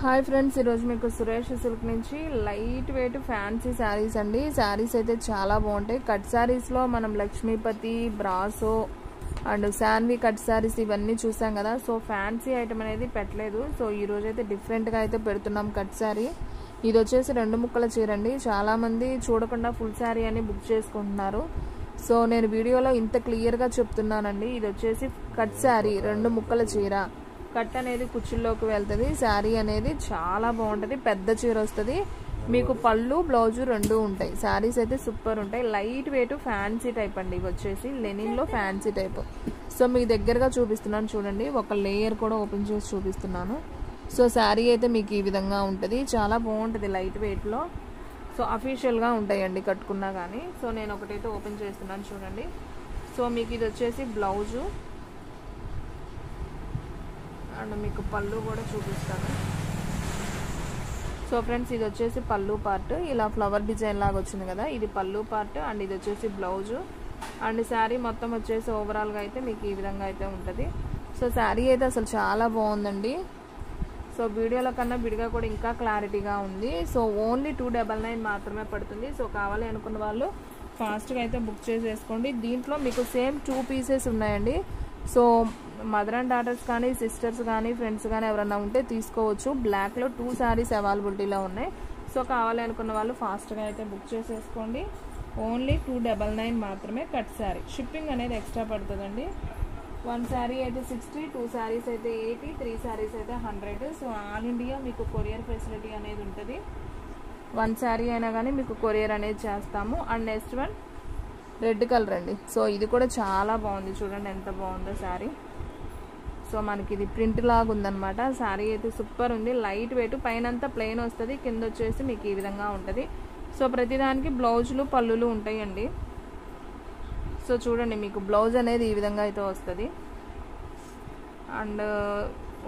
Hi friends, ఈరోజు మీకు Suresh silk నుంచి లైట్ వెయిట్ ఫ్యాన్సీ శారీస్ అండి. శారీస్ అయితే చాలా బాగుంటాయి. కట్ శారీస్లో మనం Lakshmipati, brasso and Shanvi cut saris ఇవన్నీ చూసాం కదా. సో ఫ్యాన్సీ ఐటమ్ అనేది పెట్టలేదు. సో ఈరోజు అయితే డిఫరెంట్గా అయితే పెడుతున్నాం కట్ శారీ. ఇది వచ్చేసి 2 ముక్కల చీర అండి. చాలామంది చూడకుండా ఫుల్ శారీ అని బుక్ చేసుకుంటున్నారు. సో నేను వీడియోలో ఇంత క్లియర్గా చెప్తున్నానండి. ఇది వచ్చేసి కట్ శారీ, 2 ముక్కల చీర. కట్ అనేది కుచ్చుల్లోకి వెళ్తుంది. శారీ అనేది చాలా బాగుంటుంది. పెద్ద చీర వస్తుంది. మీకు పళ్ళు బ్లౌజు 2 ఉంటాయి. శారీస్ అయితే సూపర్ ఉంటాయి. లైట్ వెయిట్ ఫ్యాన్సీ టైప్ అండి. ఇవి వచ్చేసి లెనిన్లో ఫ్యాన్సీ టైప్. సో మీకు దగ్గరగా చూపిస్తున్నాను చూడండి. ఒక లేయర్ కూడా ఓపెన్ చేసి చూపిస్తున్నాను. సో శారీ అయితే మీకు ఈ విధంగా ఉంటుంది. చాలా బాగుంటుంది లైట్ వెయిట్లో. సో అఫీషియల్గా ఉంటాయండి కట్టుకున్నా కానీ. సో నేను ఒకటైతే ఓపెన్ చేస్తున్నాను చూడండి. సో మీకు ఇది వచ్చేసి బ్లౌజు అండ్ మీకు పళ్ళు కూడా చూపిస్తాను. సో ఫ్రెండ్స్, ఇది వచ్చేసి పళ్ళు పార్ట్. ఇలా ఫ్లవర్ డిజైన్ లాగా వచ్చింది కదా, ఇది పళ్ళు పార్ట్. అండ్ ఇది వచ్చేసి బ్లౌజు. అండ్ శారీ మొత్తం వచ్చేసి ఓవరాల్గా అయితే మీకు ఈ విధంగా అయితే ఉంటుంది. సో శారీ అయితే అసలు చాలా బాగుందండి. సో వీడియోల కన్నా విడిగా కూడా ఇంకా క్లారిటీగా ఉంది. సో ఓన్లీ 299 మాత్రమే పడుతుంది. సో కావాలి అనుకున్న వాళ్ళు ఫాస్ట్గా అయితే బుక్ చేసేసుకోండి. దీంట్లో మీకు సేమ్ 2 పీసెస్ ఉన్నాయండి. సో మదర్ అండ్ డాటర్స్ కానీ, సిస్టర్స్ కానీ, ఫ్రెండ్స్ కానీ ఎవరైనా ఉంటే తీసుకోవచ్చు. బ్లాక్లో 2 శారీస్ అవైలబిలిటీలో ఉన్నాయి. సో కావాలి అనుకున్న వాళ్ళు ఫాస్ట్గా అయితే బుక్ చేసేసుకోండి. ఓన్లీ 299 మాత్రమే కట్ శారీ. షిప్పింగ్ అనేది ఎక్స్ట్రా పడుతుందండి. 1 శారీ అయితే 60, 2 శారీస్ అయితే 80, 3 శారీస్ అయితే 100. సో ఆల్ ఇండియా మీకు కొరియర్ ఫెసిలిటీ అనేది ఉంటుంది. 1 శారీ అయినా కానీ మీకు కొరియర్ అనేది చేస్తాము. And next one red colour అండి. సో ఇది కూడా చాలా బాగుంది. చూడండి ఎంత బాగుందో శారీ. సో మనకి ఇది ప్రింట్ లాగా ఉందన్నమాట. శారీ అయితే సూపర్ ఉంది. లైట్ వెయిట్, పైన అంతా ప్లెయిన్ వస్తుంది, కింద వచ్చేసి మీకు ఈ విధంగా ఉంటుంది. సో ప్రతిదానికి బ్లౌజులు పళ్ళులు ఉంటాయండి. సో చూడండి మీకు బ్లౌజ్ అనేది ఈ విధంగా అయితే వస్తుంది. అండ్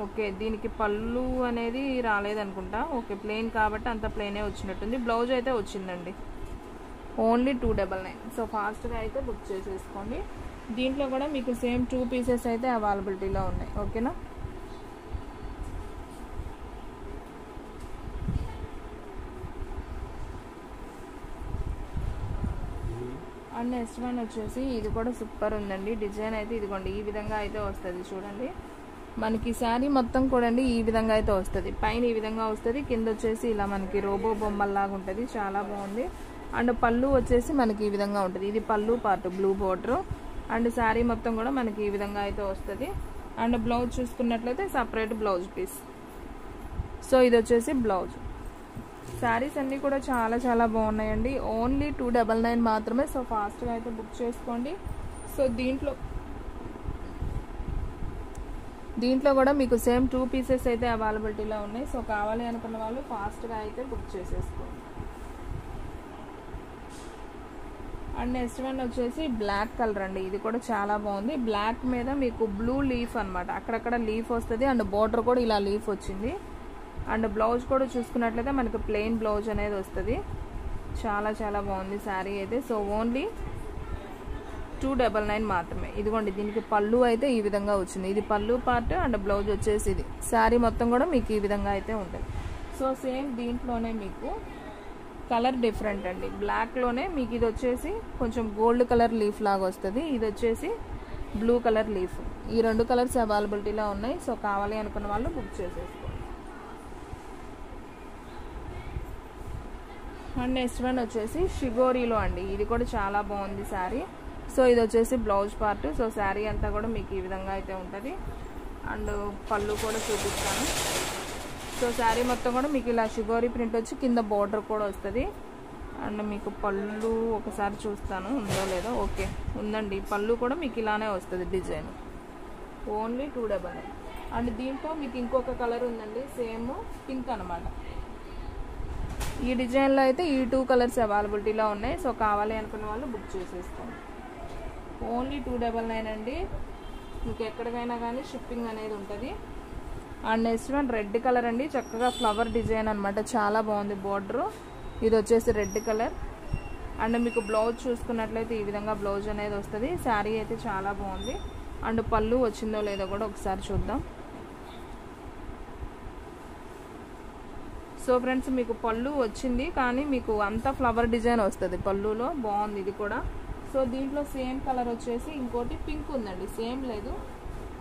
ఓకే, దీనికి పళ్ళు అనేది రాలేదనుకుంటా. ఓకే, ప్లెయిన్ కాబట్టి అంత ప్లెయినే వచ్చినట్టుంది. బ్లౌజ్ అయితే వచ్చిందండి. ఓన్లీ 299. సో ఫాస్ట్గా అయితే బుక్ చేసేసుకోండి. దీంట్లో కూడా మీకు సేమ్ 2 పీసెస్ అయితే అవైలబిలిటీలో ఉన్నాయి. ఓకేనా. అండ్ నెక్స్ట్ వన్ వచ్చేసి ఇది కూడా సూపర్ ఉందండి. డిజైన్ అయితే ఇదిగోండి ఈ విధంగా అయితే వస్తుంది. చూడండి మనకి శారీ మొత్తం కూడా అండి ఈ విధంగా అయితే వస్తుంది. పైన ఈ విధంగా వస్తుంది, కింద వచ్చేసి ఇలా మనకి రోబో బొమ్మల్లాగా ఉంటుంది. చాలా బాగుంది. అండ్ పళ్ళు వచ్చేసి మనకి ఈ విధంగా ఉంటుంది. ఇది పళ్ళు part, blue border. And sari మొత్తం కూడా మనకి ఈ విధంగా అయితే వస్తుంది. అండ్ బ్లౌజ్ చూసుకున్నట్లయితే సపరేట్ బ్లౌజ్ పీస్. సో ఇది వచ్చేసి బ్లౌజ్. శారీస్ అన్నీ కూడా చాలా చాలా బాగున్నాయండి. ఓన్లీ 299 మాత్రమే. సో ఫాస్ట్గా అయితే బుక్ చేసుకోండి. సో దీంట్లో కూడా మీకు సేమ్ 2 పీసెస్ అయితే అవైలబిలిటీలో ఉన్నాయి. సో కావాలి అనుకున్న వాళ్ళు ఫాస్ట్గా అయితే బుక్ చేసేసుకోండి. అండ్ నెక్స్ట్ వన్ వచ్చేసి బ్లాక్ కలర్ అండి. ఇది కూడా చాలా బాగుంది. బ్లాక్ మీద మీకు బ్లూ లీఫ్ అనమాట, అక్కడక్కడ లీఫ్ వస్తుంది. అండ్ బోర్డర్ కూడా ఇలా లీఫ్ వచ్చింది. అండ్ బ్లౌజ్ కూడా చూసుకున్నట్లయితే మనకు ప్లెయిన్ బ్లౌజ్ అనేది వస్తుంది. చాలా చాలా బాగుంది శారీ అయితే. సో ఓన్లీ 299 మాత్రమే. ఇదిగోండి దీనికి పళ్ళు అయితే ఈ విధంగా వచ్చింది. ఇది పళ్ళు పార్ట్ అండ్ బ్లౌజ్ వచ్చేసి ఇది. శారీ మొత్తం కూడా మీకు ఈ విధంగా అయితే ఉంటుంది. సో సేమ్ దీంట్లోనే మీకు కలర్ డిఫరెంట్ అండి. బ్లాక్లోనే మీకు ఇది వచ్చేసి కొంచెం గోల్డ్ కలర్ లీఫ్ లాగా వస్తుంది. ఇది వచ్చేసి బ్లూ కలర్ లీఫ్. ఈ 2 కలర్స్ అవైలబిలిటీలో ఉన్నాయి. సో కావాలి అనుకున్న వాళ్ళు బుక్ చేసేసుకోండి. అండ్ నెక్స్ట్ వన్ వచ్చేసి షిగోరీలో అండి. ఇది కూడా చాలా బాగుంది శారీ. సో ఇది వచ్చేసి బ్లౌజ్ పార్ట్. సో శారీ అంతా కూడా మీకు ఈ విధంగా అయితే ఉంటుంది. అండ్ పళ్ళు కూడా చూపిస్తాను. సో శారీ మొత్తం కూడా మీకు ఇలా షిగోరీ ప్రింట్ వచ్చి కింద బోర్డర్ కూడా వస్తుంది. అండ్ మీకు పళ్ళు ఒకసారి చూస్తాను ఉందో లేదో. ఓకే ఉందండి. పళ్ళు కూడా మీకు ఇలానే వస్తుంది డిజైన్. ఓన్లీ 299. అండ్ దీంట్లో మీకు ఇంకొక కలర్ ఉందండి, సేమ్ పింక్ అనమాట. ఈ డిజైన్లో అయితే ఈ 2 కలర్స్ అవైలబిలిటీలో ఉన్నాయి. సో కావాలి అనుకున్న వాళ్ళు బుక్ చేసేసుకోండి. ఓన్లీ 299 అండి. మీకు ఎక్కడికైనా కానీ షిప్పింగ్ అనేది ఉంటుంది. And next one red colour అండి. చక్కగా ఫ్లవర్ డిజైన్ అనమాట. చాలా బాగుంది బోర్డరు. ఇది వచ్చేసి రెడ్ కలర్. అండ్ మీకు బ్లౌజ్ చూసుకున్నట్లయితే ఈ విధంగా బ్లౌజ్ అనేది వస్తుంది. శారీ అయితే చాలా బాగుంది. అండ్ పళ్ళు వచ్చిందో లేదో కూడా ఒకసారి చూద్దాం. సో ఫ్రెండ్స్ మీకు పళ్ళు వచ్చింది, కానీ మీకు అంతా ఫ్లవర్ డిజైన్ వస్తుంది పళ్ళులో. బాగుంది ఇది కూడా. సో దీంట్లో సేమ్ కలర్ వచ్చేసి ఇంకోటి పింక్ ఉందండి, సేమ్ లేదు,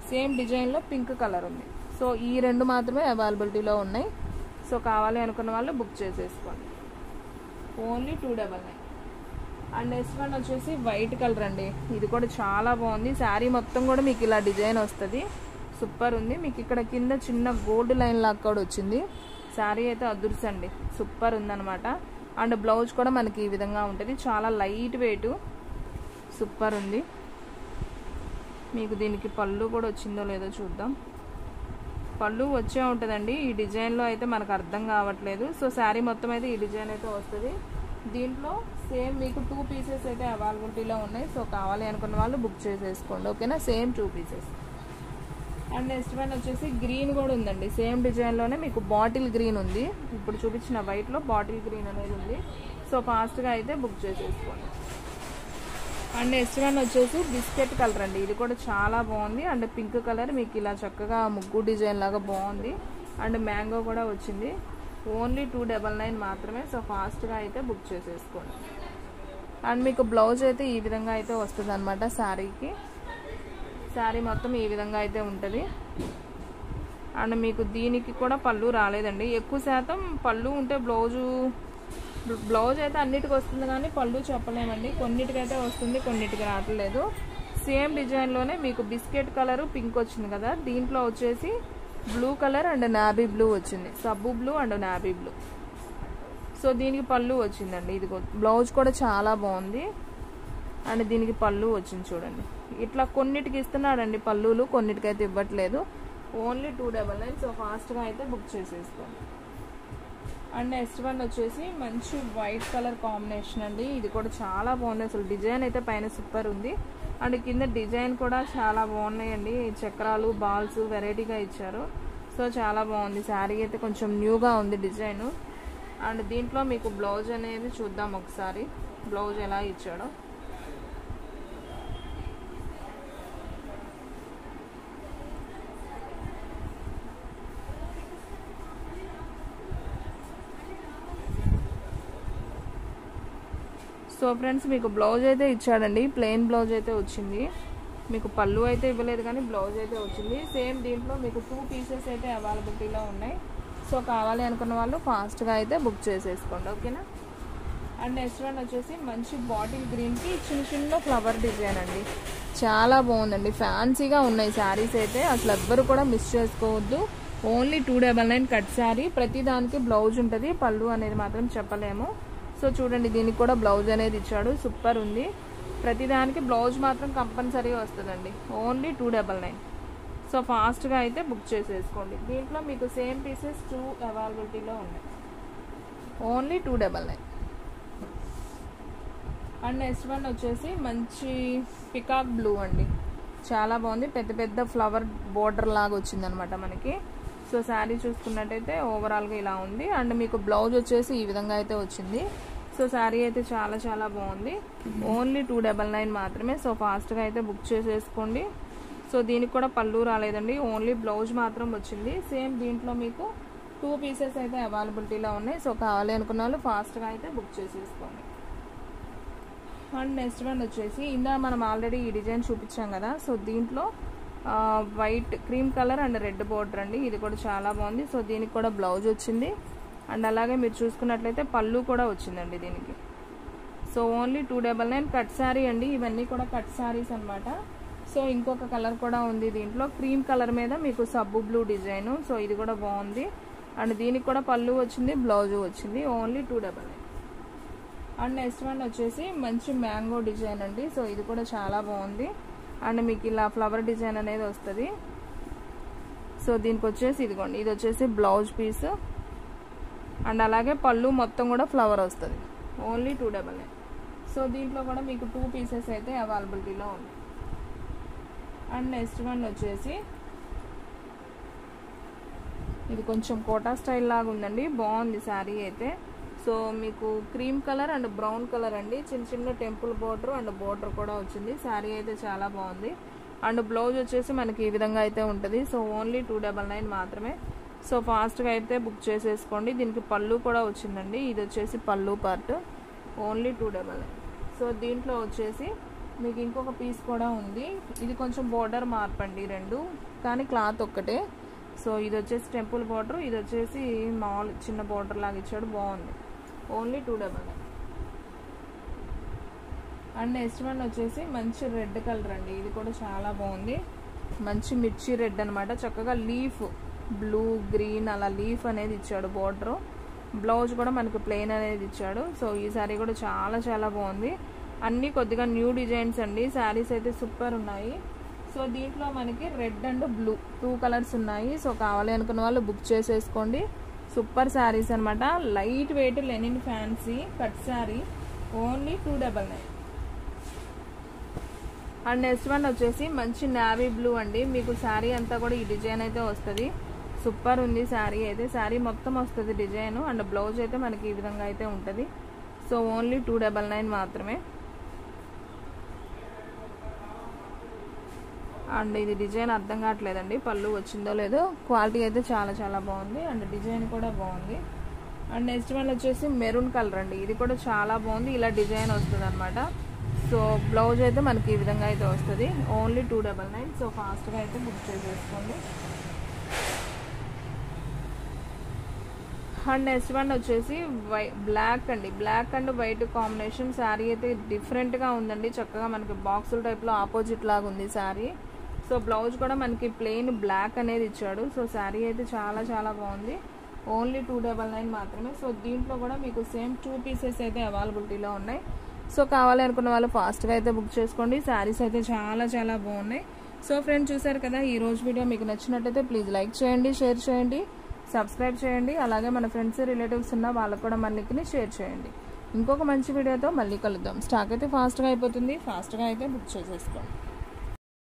సేమ్ డిజైన్లో పింక్ కలర్ ఉంది. సో ఈ రెండు మాత్రమే అవైలబిలిటీలో ఉన్నాయి. సో కావాలి అనుకున్న వాళ్ళు బుక్ చేసేసుకోండి. ఓన్లీ 299. అండ్ నెక్స్ట్ వన్ వచ్చేసి వైట్ కలర్ అండి. ఇది కూడా చాలా బాగుంది. శారీ మొత్తం కూడా మీకు ఇలా డిజైన్ వస్తుంది, సూపర్ ఉంది. మీకు ఇక్కడ కింద చిన్న గోల్డ్ లైన్ లాగా కూడా వచ్చింది. శారీ అయితే అదుర్సండి, సూపర్ ఉందన్నమాట. అండ్ బ్లౌజ్ కూడా మనకి ఈ విధంగా ఉంటుంది, చాలా లైట్ వెయిట్, సూపర్ ఉంది. మీకు దీనికి పళ్ళు కూడా వచ్చిందో లేదో చూద్దాం. పళ్ళు వచ్చే ఉంటుందండి, ఈ డిజైన్లో అయితే మనకు అర్థం కావట్లేదు. సో శారీ మొత్తం అయితే ఈ డిజైన్ అయితే వస్తుంది. దీంట్లో సేమ్ మీకు 2 పీసెస్ అయితే అవైలబిలిటీలో ఉన్నాయి. సో కావాలి అనుకున్న వాళ్ళు బుక్ చేసేసుకోండి, ఓకేనా. Same 2 pieces. And next one వచ్చేసి గ్రీన్ కూడా ఉందండి, సేమ్ డిజైన్లోనే మీకు బాటిల్ గ్రీన్ ఉంది. ఇప్పుడు చూపించిన వైట్లో బాటిల్ గ్రీన్ అనేది ఉంది. సో ఫాస్ట్గా అయితే బుక్ చేసేసుకోండి. అండ్ నెక్స్ట్ వన్ వచ్చేసి బిస్కెట్ కలర్ అండి. ఇది కూడా చాలా బాగుంది. అండ్ పింక్ కలర్ మీకు ఇలా చక్కగా ముగ్గు డిజైన్ లాగా బాగుంది. అండ్ మ్యాంగో కూడా వచ్చింది. ఓన్లీ 299 మాత్రమే. సో ఫాస్ట్గా అయితే బుక్ చేసేసుకోండి. అండ్ మీకు బ్లౌజ్ అయితే ఈ విధంగా అయితే వస్తుంది అనమాట శారీకి. శారీ మొత్తం ఈ విధంగా అయితే ఉంటుంది. అండ్ మీకు దీనికి కూడా పళ్ళు రాలేదండి. ఎక్కువ శాతం పళ్ళు ఉంటే బ్లౌజ్ అయితే అన్నిటికి వస్తుంది, కానీ పళ్ళు చెప్పలేమండి. కొన్నిటికైతే వస్తుంది, కొన్నిటికి రావట్లేదు. సేమ్ డిజైన్లోనే మీకు బిస్కెట్ కలరు పింక్ వచ్చింది కదా, దీంట్లో వచ్చేసి బ్లూ కలర్ అండ్ నాబీ బ్లూ వచ్చింది, సబ్బు బ్లూ అండ్ నాబీ బ్లూ. సో దీనికి పళ్ళు వచ్చిందండి. ఇది బ్లౌజ్ కూడా చాలా బాగుంది. అండ్ దీనికి పళ్ళు వచ్చింది చూడండి. ఇట్లా కొన్నిటికి ఇస్తున్నాడండి పళ్ళులు, కొన్నిటికైతే ఇవ్వట్లేదు. ఓన్లీ 299. సో ఫాస్ట్గా అయితే బుక్ చేసేసుకోండి. అండ్ నెక్స్ట్ వన్ వచ్చేసి మంచి వైట్ కలర్ కాంబినేషన్ అండి. ఇది కూడా చాలా బాగుంది. అసలు డిజైన్ అయితే పైన సూపర్ ఉంది. అండ్ కింద డిజైన్ కూడా చాలా బాగున్నాయండి. చక్రాలు, బాల్స్ వెరైటీగా ఇచ్చారు. సో చాలా బాగుంది. శారీ అయితే కొంచెం న్యూగా ఉంది డిజైన్. అండ్ దీంట్లో మీకు బ్లౌజ్ అనేది చూద్దాం ఒకసారి, బ్లౌజ్ ఎలా ఇచ్చాడో. సో ఫ్రెండ్స్ మీకు బ్లౌజ్ అయితే ఇచ్చాడండి, ప్లెయిన్ బ్లౌజ్ అయితే వచ్చింది. మీకు పళ్ళు అయితే ఇవ్వలేదు, కానీ బ్లౌజ్ అయితే వచ్చింది. సేమ్ దీంట్లో మీకు 2 పీసెస్ అయితే అవైలబిలిటీలో ఉన్నాయి. సో కావాలి అనుకున్న వాళ్ళు ఫాస్ట్గా అయితే బుక్ చేసేసుకోండి, ఓకేనా. అండ్ నెక్స్ట్ వన్ వచ్చేసి మంచి బాటిల్ గ్రీన్కి చిన్న చిన్న ఫ్లవర్ డిజైన్ అండి. చాలా బాగుందండి, ఫ్యాన్సీగా ఉన్నాయి శారీస్ అయితే. అసలు ఎవ్వరు కూడా మిస్ చేసుకోవద్దు. Only 299 cut sari. ప్రతి దానికి బ్లౌజ్ ఉంటుంది, పళ్ళు అనేది మాత్రం చెప్పలేము. సో చూడండి, దీనికి కూడా బ్లౌజ్ అనేది ఇచ్చాడు, సూపర్ ఉంది. ప్రతిదానికి బ్లౌజ్ మాత్రం కంపల్సరీగా వస్తుందండి. ఓన్లీ 299. సో ఫాస్ట్గా అయితే బుక్ చేసేసుకోండి. దీంట్లో మీకు సేమ్ పీసెస్ 2 అవైలబిలిటీలో ఉన్నాయి. ఓన్లీ 299. అండ్ నెక్స్ట్ వన్ వచ్చేసి మంచి పికాక్ బ్లూ అండి. చాలా బాగుంది. పెద్ద పెద్ద ఫ్లవర్ బోర్డర్ లాగా వచ్చిందనమాట మనకి. సో శారీ చూసుకున్నట్టయితే ఓవరాల్గా ఇలా ఉంది. అండ్ మీకు బ్లౌజ్ వచ్చేసి ఈ విధంగా అయితే వచ్చింది. సో శారీ అయితే చాలా చాలా బాగుంది. ఓన్లీ 299 మాత్రమే. సో ఫాస్ట్గా అయితే బుక్ చేసేసుకోండి. సో దీనికి కూడా పళ్ళు రాలేదండి, ఓన్లీ బ్లౌజ్ మాత్రం వచ్చింది. సేమ్ దీంట్లో మీకు 2 పీసెస్ అయితే అవైలబిలిటీలో ఉన్నాయి. సో కావాలి అనుకున్న వాళ్ళు ఫాస్ట్గా అయితే బుక్ చేసేసుకోండి. అండ్ నెక్స్ట్ వన్ వచ్చేసి ఇందా మనం ఆల్రెడీ ఈ డిజైన్ చూపించాం కదా. సో దీంట్లో white cream colour and red border అండి. ఇది కూడా చాలా బాగుంది. సో దీనికి కూడా బ్లౌజ్ వచ్చింది. అండ్ అలాగే మీరు చూసుకున్నట్లయితే పళ్ళు కూడా వచ్చిందండి దీనికి. సో ఓన్లీ 299 కట్ శారీ అండి. ఇవన్నీ కూడా కట్ శారీస్ అనమాట. సో ఇంకొక కలర్ కూడా ఉంది దీంట్లో, క్రీమ్ కలర్ మీద మీకు సబ్బు బ్లూ డిజైన్. సో ఇది కూడా బాగుంది. అండ్ దీనికి కూడా పళ్ళు వచ్చింది, బ్లౌజ్ వచ్చింది. ఓన్లీ 299. అండ్ నెక్స్ట్ వన్ వచ్చేసి మంచి మ్యాంగో డిజైన్ అండి. సో ఇది కూడా చాలా బాగుంది. అండ్ మీకు ఇలా ఫ్లవర్ డిజైన్ అనేది వస్తుంది. సో దీనికి వచ్చేసి ఇదిగోండి, ఇది వచ్చేసి బ్లౌజ్ పీస్. అండ్ అలాగే పళ్ళు మొత్తం కూడా ఫ్లవర్ వస్తుంది. ఓన్లీ 299. సో దీంట్లో కూడా మీకు 2 పీసెస్ అయితే అవైలబిలిటీలో ఉంది. అండ్ నెక్స్ట్ వన్ వచ్చేసి ఇది కొంచెం కోటా స్టైల్ లాగా ఉందండి, బాగుంది శారీ అయితే. సో మీకు cream colour and brown colour అండి. చిన్న చిన్న టెంపుల్ బోర్డర్ అండ్ బోర్డర్ కూడా వచ్చింది. శారీ అయితే చాలా బాగుంది. అండ్ బ్లౌజ్ వచ్చేసి మనకి ఈ విధంగా అయితే ఉంటుంది. సో ఓన్లీ 299 మాత్రమే. సో ఫాస్ట్గా అయితే బుక్ చేసేసుకోండి. దీనికి పళ్ళు కూడా వచ్చిందండి. ఇది వచ్చేసి పళ్ళు పార్ట్, ఓన్లీ 299. సో దీంట్లో వచ్చేసి మీకు ఇంకొక పీస్ కూడా ఉంది. ఇది కొంచెం బోర్డర్ మార్పండి రెండు, కానీ క్లాత్ ఒక్కటే. సో ఇది వచ్చేసి టెంపుల్ బోర్డర్, ఇది వచ్చేసి మామూలు చిన్న బోర్డర్ లాగా ఇచ్చాడు, బాగుంది. ఓన్లీ 299. అండ్ నెక్స్ట్ వన్ వచ్చేసి మంచి రెడ్ కలర్ అండి. ఇది కూడా చాలా బాగుంది. మంచి మిర్చి రెడ్ అనమాట. చక్కగా లీఫ్ బ్లూ గ్రీన్ అలా లీఫ్ అనేది ఇచ్చాడు బోర్డర్. బ్లౌజ్ కూడా మనకు ప్లెయిన్ అనేది ఇచ్చాడు. సో ఈ శారీ కూడా చాలా చాలా బాగుంది. అన్నీ కొద్దిగా న్యూ డిజైన్స్ అండి. శారీస్ అయితే సూపర్ ఉన్నాయి. సో దీంట్లో మనకి రెడ్ అండ్ బ్లూ 2 కలర్స్ ఉన్నాయి. సో కావాలి అనుకున్న వాళ్ళు బుక్ చేసేసుకోండి. సూపర్ శారీస్ అనమాట. Light weight Lenin fancy cut sari, only 299. And next one వచ్చేసి మంచి నావీ బ్లూ అండి. మీకు శారీ అంతా కూడా ఈ డిజైన్ అయితే వస్తుంది. సూపర్ ఉంది శారీ అయితే. శారీ మొత్తం వస్తుంది డిజైన్. అండ్ బ్లౌజ్ అయితే మనకి ఈ విధంగా అయితే ఉంటుంది. సో ఓన్లీ 299 మాత్రమే. అండ్ ఇది డిజైన్ అర్థం కావట్లేదండి, పళ్ళు వచ్చిందో లేదో. క్వాలిటీ అయితే చాలా చాలా బాగుంది. అండ్ డిజైన్ కూడా బాగుంది. అండ్ నెక్స్ట్ వన్ వచ్చేసి మెరూన్ కలర్ అండి. ఇది కూడా చాలా బాగుంది. ఇలా డిజైన్ వస్తుంది అనమాట. సో బ్లౌజ్ అయితే మనకి ఈ విధంగా అయితే వస్తుంది. ఓన్లీ 299. సో ఫాస్ట్గా అయితే బుక్ చేసేసుకోండి. అండ్ నెక్స్ట్ వన్ వచ్చేసి బ్లాక్ అండి. Black and white combination sari అయితే డిఫరెంట్గా ఉందండి. చక్కగా మనకి బాక్సుల టైప్లో ఆపోజిట్ లాగా ఉంది శారీ. సో బ్లౌజ్ కూడా మనకి ప్లెయిన్ బ్లాక్ అనేది ఇచ్చాడు. సో శారీ అయితే చాలా చాలా బాగుంది. ఓన్లీ 299 మాత్రమే. సో దీంట్లో కూడా మీకు సేమ్ 2 పీసెస్ అయితే అవైలబిలిటీలో ఉన్నాయి. సో కావాలి అనుకున్న వాళ్ళు ఫాస్ట్గా అయితే బుక్ చేసుకోండి. శారీస్ అయితే చాలా చాలా బాగున్నాయి. సో ఫ్రెండ్స్ చూసారు కదా, ఈ రోజు వీడియో మీకు నచ్చినట్టయితే ప్లీజ్ లైక్ చేయండి, షేర్ చేయండి, సబ్స్క్రైబ్ చేయండి. అలాగే మన ఫ్రెండ్స్ రిలేటివ్స్ ఉన్న వాళ్ళకు కూడా మన లింక్ని షేర్ చేయండి. ఇంకొక మంచి వీడియోతో మళ్ళీ కలుద్దాం. స్టాక్ అయితే ఫాస్ట్గా అయిపోతుంది. ఫాస్ట్గా అయితే బుక్ చేసేసుకోండి.